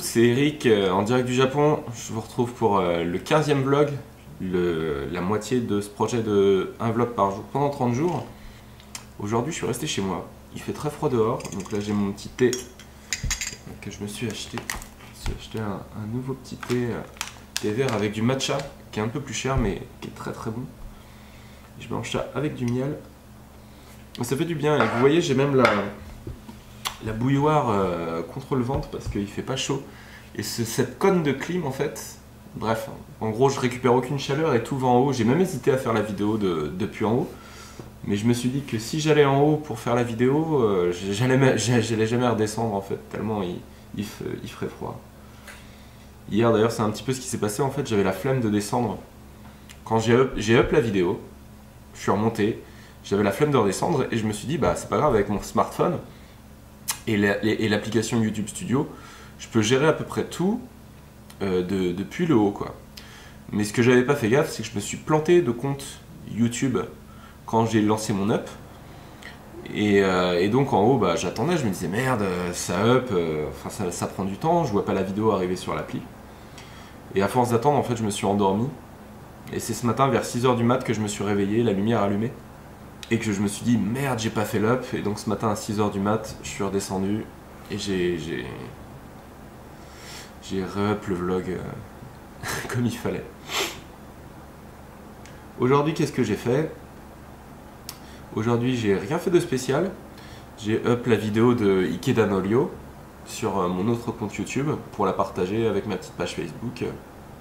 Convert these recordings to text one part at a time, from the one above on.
c'est Eric en direct du Japon. Je vous retrouve pour le 15e vlog, la moitié de ce projet de un vlog par jour pendant 30 jours. Aujourd'hui, je suis resté chez moi. Il fait très froid dehors, donc là j'ai mon petit thé que je me suis acheté. Je me suis acheté un nouveau petit thé vert avec du matcha qui est un peu plus cher mais qui est très très bon. Je mélange ça avec du miel. Ça fait du bien. Et vous voyez, j'ai même la bouilloire contre le ventre parce qu'il fait pas chaud. Et cette conne de clim en fait, bref, en gros je récupère aucune chaleur et tout va en haut. J'ai même hésité à faire la vidéo depuis en haut. Mais je me suis dit que si j'allais en haut pour faire la vidéo, j'allais jamais redescendre en fait, tellement il ferait froid. Hier d'ailleurs c'est un petit peu ce qui s'est passé en fait, j'avais la flemme de descendre. Quand j'ai up la vidéo, je suis remonté, j'avais la flemme de redescendre et je me suis dit bah c'est pas grave, avec mon smartphone et l'application YouTube Studio, je peux gérer à peu près tout depuis le haut quoi. Mais ce que j'avais pas fait gaffe, c'est que je me suis planté de compte YouTube quand j'ai lancé mon up. Et donc en haut, bah, j'attendais, je me disais merde, ça up, ça prend du temps, je vois pas la vidéo arriver sur l'appli. Et à force d'attendre, en fait, je me suis endormi. Et c'est ce matin, vers 6 h du mat, que je me suis réveillé, la lumière allumée. Et que je me suis dit merde, j'ai pas fait l'up. Et donc ce matin, à 6 h du mat, je suis redescendu. Et j'ai re-up le vlog comme il fallait. Aujourd'hui, qu'est-ce que j'ai fait ? Aujourd'hui, j'ai rien fait de spécial. J'ai up la vidéo de Ikeda no Ryo sur mon autre compte YouTube pour la partager avec ma petite page Facebook.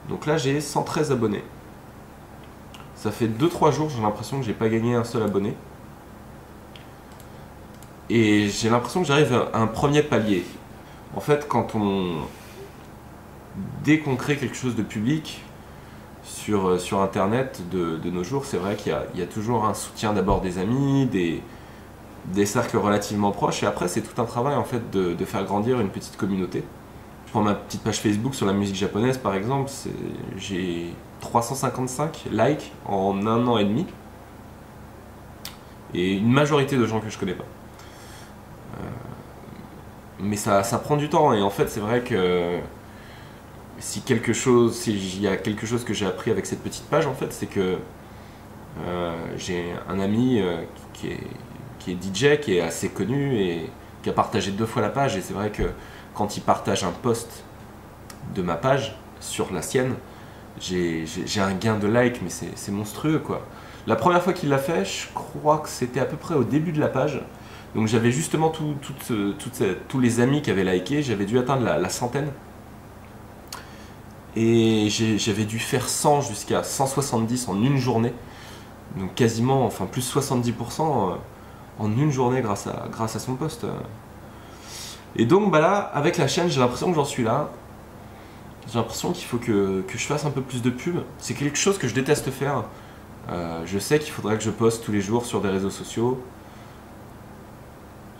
Donc là, j'ai 113 abonnés. Ça fait 2-3 jours, j'ai l'impression que j'ai pas gagné un seul abonné. Et j'ai l'impression que j'arrive à un premier palier. En fait, dès qu'on crée quelque chose de public sur internet de nos jours, c'est vrai qu'il y a toujours un soutien d'abord des amis, des cercles relativement proches, et après c'est tout un travail en fait de faire grandir une petite communauté. Je prends ma petite page Facebook sur la musique japonaise par exemple, j'ai 355 likes en 1 an et demi, et une majorité de gens que je connais pas. Mais ça prend du temps, et en fait c'est vrai que s'il y a quelque chose que j'ai appris avec cette petite page en fait, c'est que j'ai un ami qui est DJ, qui est assez connu et qui a partagé 2 fois la page, et c'est vrai que quand il partage un post de ma page sur la sienne, j'ai un gain de like, mais c'est monstrueux quoi. La première fois qu'il l'a fait, je crois que c'était à peu près au début de la page, donc j'avais justement tous les amis qui avaient liké, j'avais dû atteindre la centaine. Et j'avais dû faire 100 jusqu'à 170 en une journée, donc quasiment, enfin plus 70% en une journée grâce à son post. Et donc bah là, avec la chaîne, j'ai l'impression que j'en suis là. J'ai l'impression qu'il faut que je fasse un peu plus de pub. C'est quelque chose que je déteste faire. Je sais qu'il faudrait que je poste tous les jours sur des réseaux sociaux,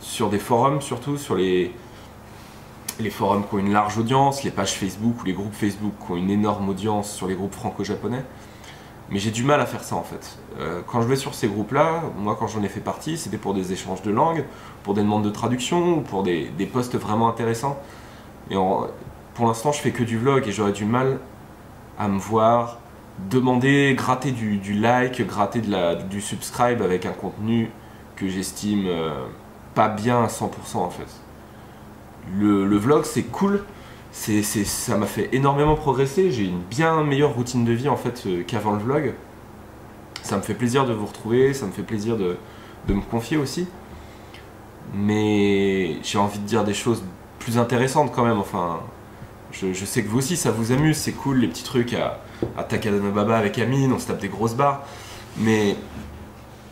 sur des forums surtout, sur les forums qui ont une large audience, les pages Facebook ou les groupes Facebook qui ont une énorme audience sur les groupes franco-japonais. Mais j'ai du mal à faire ça en fait. Quand je vais sur ces groupes-là, moi quand j'en ai fait partie, c'était pour des échanges de langue, pour des demandes de traduction, ou pour des posts vraiment intéressants. Et pour l'instant, je fais que du vlog et j'aurais du mal à me voir demander, gratter du like, gratter du subscribe avec un contenu que j'estime pas bien à 100% en fait. Le vlog c'est cool, ça m'a fait énormément progresser, j'ai une bien meilleure routine de vie en fait qu'avant le vlog. Ça me fait plaisir de vous retrouver, ça me fait plaisir de me confier aussi. Mais j'ai envie de dire des choses plus intéressantes quand même, enfin... Je sais que vous aussi ça vous amuse, c'est cool les petits trucs à Takada no Baba avec Amine, on se tape des grosses barres. Mais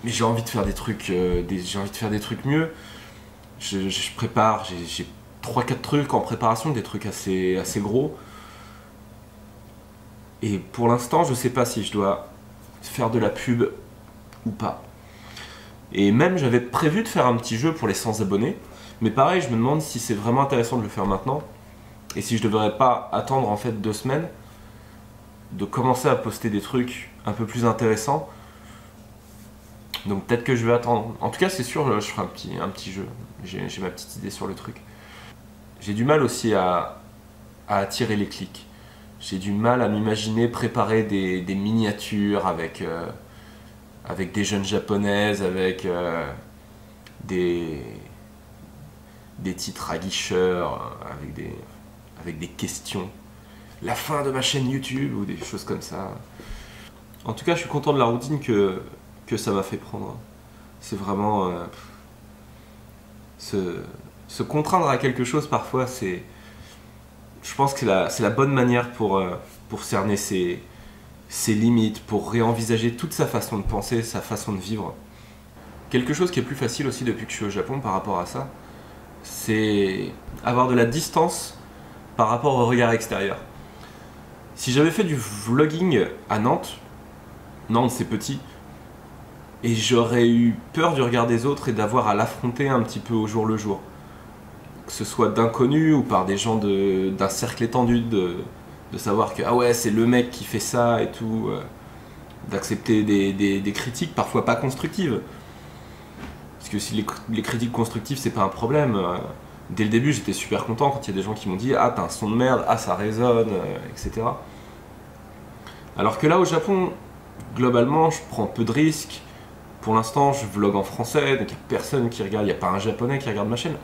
j'ai envie de faire des trucs, mieux. Je prépare, j'ai 3-4 trucs en préparation, des trucs assez gros. Et pour l'instant, je sais pas si je dois faire de la pub ou pas. Et même, j'avais prévu de faire un petit jeu pour les 100 abonnés. Mais pareil, je me demande si c'est vraiment intéressant de le faire maintenant. Et si je devrais pas attendre en fait 2 semaines, de commencer à poster des trucs un peu plus intéressants. Donc peut-être que je vais attendre. En tout cas, c'est sûr, je ferai un petit jeu. J'ai ma petite idée sur le truc. J'ai du mal aussi à à attirer les clics. J'ai du mal à m'imaginer préparer des miniatures avec des jeunes japonaises, avec des titres aguicheurs, avec des questions. La fin de ma chaîne YouTube ou des choses comme ça. En tout cas, je suis content de la routine que ça m'a fait prendre. C'est vraiment... se contraindre à quelque chose parfois, je pense que c'est la bonne manière pour cerner ses limites, pour réenvisager toute sa façon de penser, sa façon de vivre. Quelque chose qui est plus facile aussi depuis que je suis au Japon par rapport à ça, c'est avoir de la distance par rapport au regard extérieur. Si j'avais fait du vlogging à Nantes c'est petit, et j'aurais eu peur du regard des autres et d'avoir à l'affronter un petit peu au jour le jour. Que ce soit d'inconnus ou par des gens d'un cercle étendu, de savoir que ah ouais c'est le mec qui fait ça et tout, d'accepter des critiques parfois pas constructives. Parce que si les critiques constructives c'est pas un problème, dès le début j'étais super content quand il y a des gens qui m'ont dit ah t'as un son de merde, ah ça résonne, etc. Alors que là au Japon, globalement je prends peu de risques. Pour l'instant je vlog en français, donc il n'y a personne qui regarde, il n'y a pas un japonais qui regarde ma chaîne.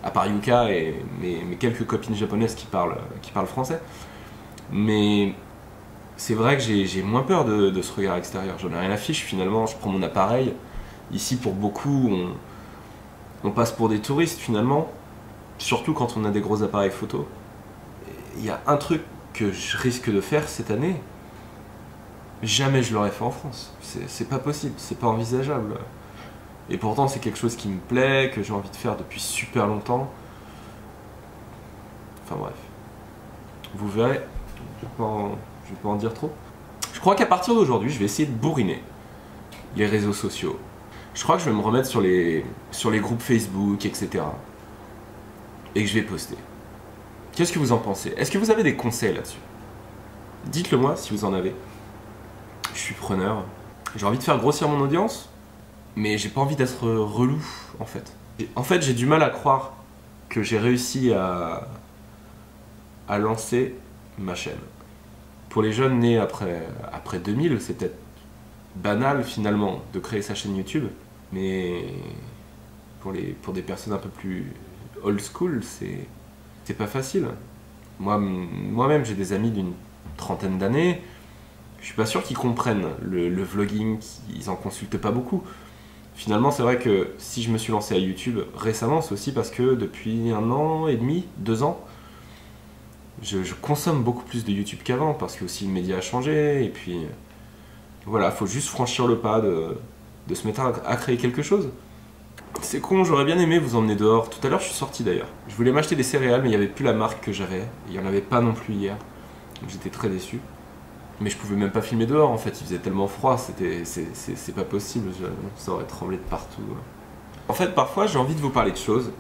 À part Yuka et mes quelques copines japonaises qui parlent français. Mais c'est vrai que j'ai moins peur de ce regard extérieur. J'en ai rien à fiche finalement, je prends mon appareil. Ici pour beaucoup, on passe pour des touristes finalement. Surtout quand on a des gros appareils photo. Il y a un truc que je risque de faire cette année. Jamais je l'aurais fait en France. C'est pas possible, c'est pas envisageable. Et pourtant c'est quelque chose qui me plaît, que j'ai envie de faire depuis super longtemps. Enfin bref. Vous verrez, je vais pas en dire trop. Je crois qu'à partir d'aujourd'hui, je vais essayer de bourriner les réseaux sociaux. Je crois que je vais me remettre sur les groupes Facebook, etc. Et que je vais poster. Qu'est-ce que vous en pensez? Est-ce que vous avez des conseils là-dessus? Dites-le moi si vous en avez. Je suis preneur. J'ai envie de faire grossir mon audience, mais j'ai pas envie d'être relou en fait. En fait, j'ai du mal à croire que j'ai réussi à lancer ma chaîne. Pour les jeunes nés après 2000, c'est peut-être banal finalement de créer sa chaîne YouTube, mais pour des personnes un peu plus old school, c'est pas facile. Moi-même, j'ai des amis d'une trentaine d'années. Je suis pas sûr qu'ils comprennent le vlogging, ils en consultent pas beaucoup. Finalement, c'est vrai que si je me suis lancé à YouTube récemment, c'est aussi parce que depuis 1 an et demi, 2 ans, je consomme beaucoup plus de YouTube qu'avant, parce que aussi le média a changé, et puis voilà, faut juste franchir le pas de se mettre à créer quelque chose. C'est con, j'aurais bien aimé vous emmener dehors. Tout à l'heure, je suis sorti d'ailleurs. Je voulais m'acheter des céréales, mais il n'y avait plus la marque que j'avais. Il n'y en avait pas non plus hier. Donc j'étais très déçu. Mais je pouvais même pas filmer dehors en fait, il faisait tellement froid, c'est pas possible, ça aurait tremblé de partout. En fait, parfois j'ai envie de vous parler de choses,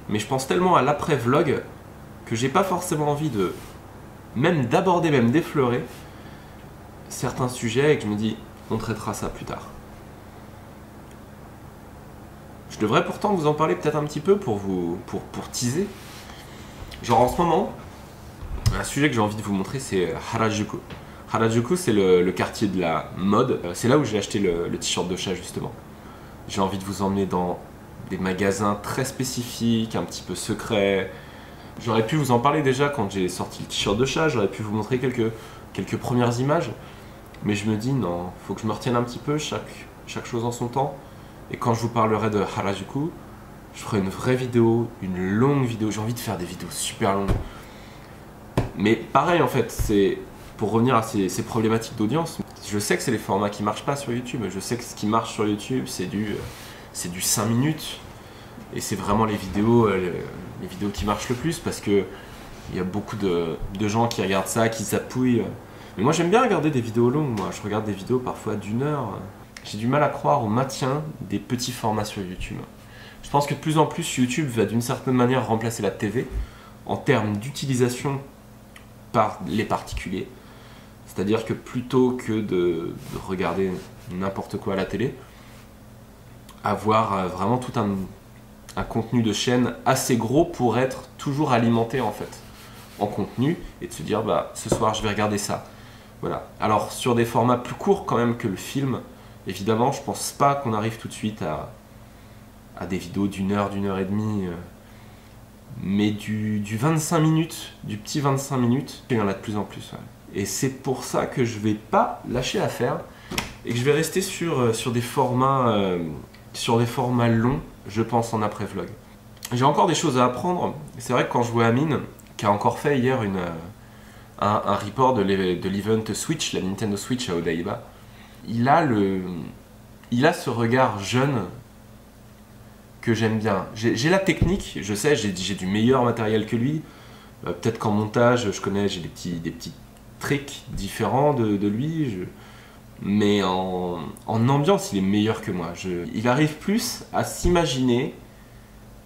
mais je pense tellement à l'après-vlog que j'ai pas forcément envie d'aborder, même d'effleurer certains sujets et que je me dis, on traitera ça plus tard. Je devrais pourtant vous en parler peut-être un petit peu pour teaser. Genre en ce moment, un sujet que j'ai envie de vous montrer, c'est Harajuku. Harajuku, c'est le quartier de la mode. C'est là où j'ai acheté le t-shirt de chat, justement. J'ai envie de vous emmener dans des magasins très spécifiques, un petit peu secrets. J'aurais pu vous en parler déjà quand j'ai sorti le t-shirt de chat, j'aurais pu vous montrer quelques premières images. Mais je me dis, non, faut que je me retienne un petit peu, chaque chose en son temps. Et quand je vous parlerai de Harajuku, je ferai une vraie vidéo, une longue vidéo. J'ai envie de faire des vidéos super longues. Mais pareil en fait, c'est pour revenir à ces problématiques d'audience. Je sais que c'est les formats qui marchent pas sur YouTube. Je sais que ce qui marche sur YouTube, c'est du 5 minutes. Et c'est vraiment les vidéos qui marchent le plus parce que il y a beaucoup de gens qui regardent ça, qui s'appouillent. Mais moi j'aime bien regarder des vidéos longues. Moi, je regarde des vidéos parfois d'1 heure. J'ai du mal à croire au maintien des petits formats sur YouTube. Je pense que de plus en plus YouTube va d'une certaine manière remplacer la TV en termes d'utilisation par les particuliers. C'est-à-dire que plutôt que de regarder n'importe quoi à la télé, avoir vraiment tout un contenu de chaîne assez gros pour être toujours alimenté en fait. en contenu et de se dire bah ce soir je vais regarder ça. Voilà. Alors sur des formats plus courts quand même que le film, évidemment je pense pas qu'on arrive tout de suite à des vidéos d'une heure et demie, mais du 25 minutes, du petit 25 minutes, il y en a de plus en plus. Ouais. Et c'est pour ça que je vais pas lâcher l'affaire et que je vais rester sur des formats longs, je pense en après-vlog. J'ai encore des choses à apprendre. C'est vrai que quand je vois Amine, qui a encore fait hier un report de l'event Switch, la Nintendo Switch à Odaiba, il a ce regard jeune que j'aime bien. J'ai la technique, je sais, j'ai du meilleur matériel que lui. Peut-être qu'en montage, j'ai des petits tricks différents de lui. Mais en ambiance, il est meilleur que moi. Il arrive plus à s'imaginer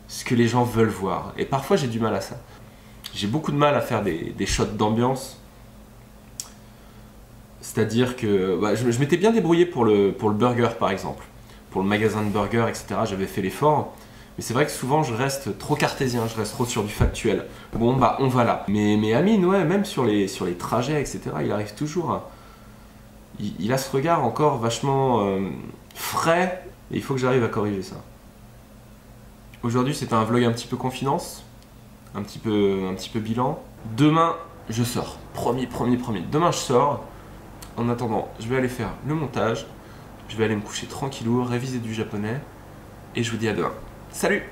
ce que les gens veulent voir. Et parfois, j'ai du mal à ça. J'ai beaucoup de mal à faire des shots d'ambiance. C'est-à-dire que je m'étais bien débrouillé pour le burger, par exemple. Pour le magasin de burgers, etc. J'avais fait l'effort. Mais c'est vrai que souvent, je reste trop cartésien, je reste trop sur du factuel. Bon, bah, on va là. Mais Amine, ouais, même sur les trajets, etc., il arrive toujours à... Il a ce regard encore vachement frais, et il faut que j'arrive à corriger ça. Aujourd'hui, c'était un vlog un petit peu confidence, un petit peu bilan. Demain, je sors. Promis. Demain, je sors. En attendant, je vais aller faire le montage. Je vais aller me coucher tranquillou, réviser du japonais. Et je vous dis à demain. Salut!